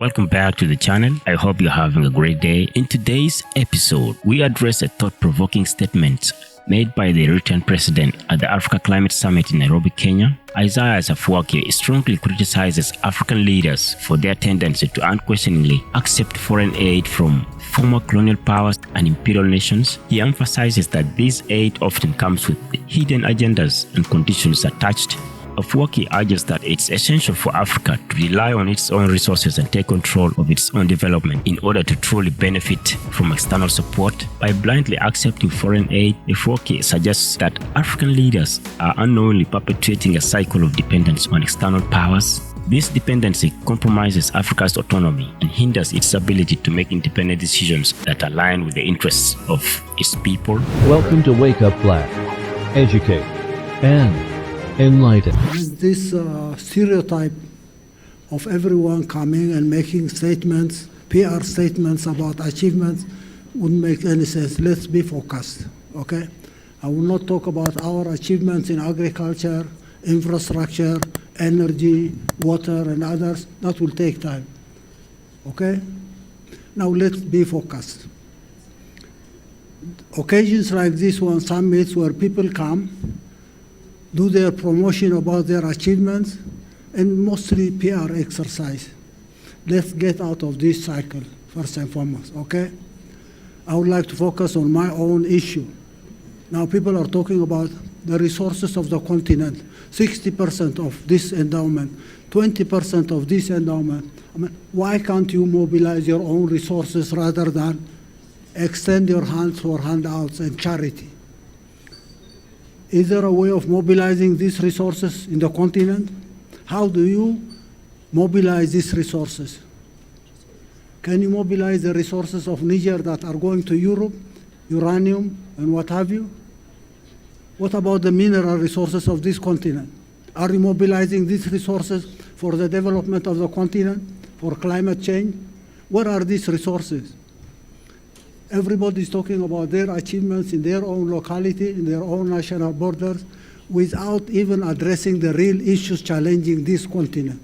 Welcome back to the channel. I hope you're having a great day. In today's episode, we address a thought-provoking statement made by the Eritrean president at the Africa Climate Summit in Nairobi, Kenya. Isaias Ifwerki strongly criticizes African leaders for their tendency to unquestioningly accept foreign aid from former colonial powers and imperial nations. He emphasizes that this aid often comes with hidden agendas and conditions attached. Ifwerki urges that it's essential for Africa to rely on its own resources and take control of its own development in order to truly benefit from external support. By blindly accepting foreign aid, Ifwerki suggests that African leaders are unknowingly perpetuating a cycle of dependence on external powers. This dependency compromises Africa's autonomy and hinders its ability to make independent decisions that align with the interests of its people. Welcome to Wake Up Blaq. Educate and enlighten. This stereotype of everyone coming and making statements, PR statements about achievements wouldn't make any sense. Let's be focused, okay? I will not talk about our achievements in agriculture, infrastructure, energy, water, and others. That will take time, okay? Now let's be focused. Occasions like this one, summits where people come, do their promotion about their achievements, and mostly PR exercise. Let's get out of this cycle, first and foremost, okay? I would like to focus on my own issue. Now people are talking about the resources of the continent, 60% of this endowment, 20% of this endowment. I mean, why can't you mobilize your own resources rather than extend your hands for handouts and charity? Is there a way of mobilizing these resources in the continent? How do you mobilize these resources? Can you mobilize the resources of Niger that are going to Europe, uranium and what have you? What about the mineral resources of this continent? Are you mobilizing these resources for the development of the continent, for climate change? Where are these resources? Everybody is talking about their achievements in their own locality, in their own national borders, without even addressing the real issues challenging this continent.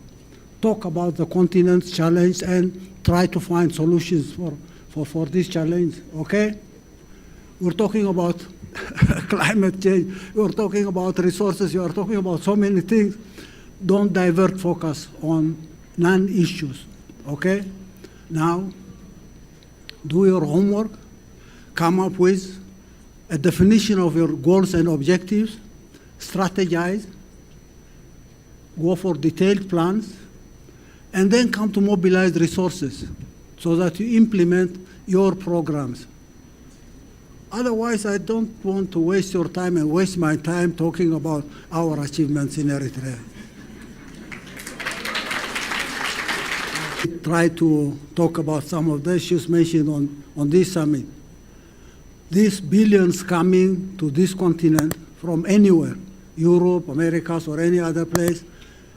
Talk about the continent's challenge and try to find solutions for this challenge, okay? We're talking about climate change, we're talking about resources, you are talking about so many things. Don't divert focus on non-issues, okay? Now, do your homework, come up with a definition of your goals and objectives, strategize, go for detailed plans, and then come to mobilize resources so that you implement your programs. Otherwise, I don't want to waste your time and waste my time talking about our achievements in Eritrea. Try to talk about some of the issues mentioned on this summit. These billions coming to this continent from anywhere, Europe, Americas, or any other place,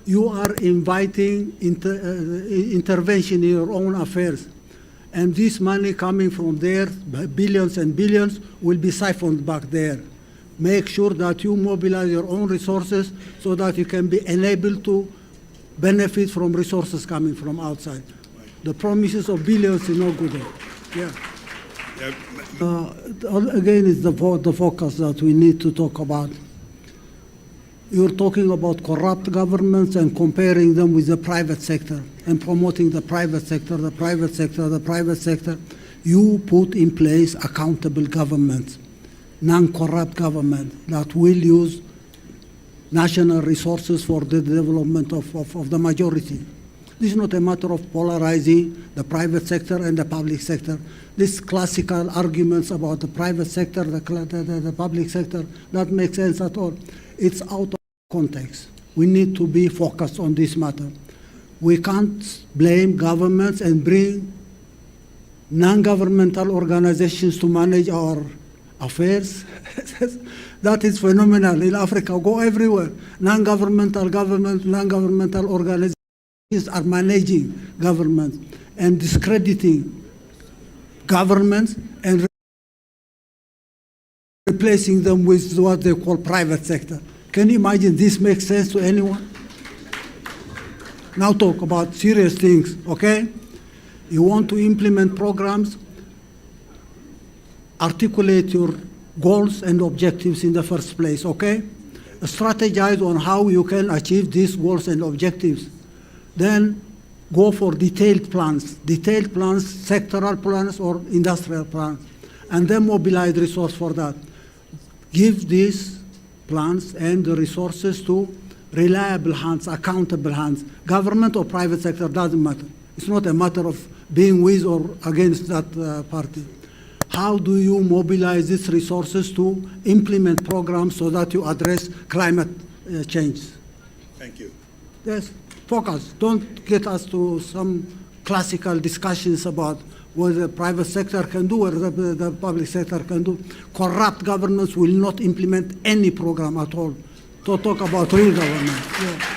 you are inviting intervention in your own affairs. And this money coming from there, billions and billions, will be siphoned back there. Make sure that you mobilize your own resources so that you can be enabled to benefit from resources coming from outside. The promises of billions is no good. Yeah. Again, it's the focus that we need to talk about. You're talking about corrupt governments and comparing them with the private sector and promoting the private sector, the private sector, the private sector. You put in place accountable governments, non-corrupt government that will use national resources for the development of the majority. This is not a matter of polarizing the private sector and the public sector. These classical arguments about the private sector, the public sector, that makes sense at all. It's out of context. We need to be focused on this matter. We can't blame governments and bring non-governmental organizations to manage our affairs. That is phenomenal in Africa. Go everywhere. Non-governmental government, non-governmental organizations are managing governments and discrediting governments and replacing them with what they call private sector. Can you imagine this makes sense to anyone? Now talk about serious things, okay? You want to implement programs, articulate your goals and objectives in the first place, okay? Strategize on how you can achieve these goals and objectives. Then go for detailed plans, sectoral plans or industrial plans, and then mobilize resource for that. Give these plans and the resources to reliable hands, accountable hands. Government or private sector, doesn't matter. It's not a matter of being with or against that party. How do you mobilize these resources to implement programs so that you address climate change? Thank you. Yes, focus. Don't get us to some classical discussions about what the private sector can do or the public sector can do. Corrupt governments will not implement any program at all. To talk about real government. Yeah.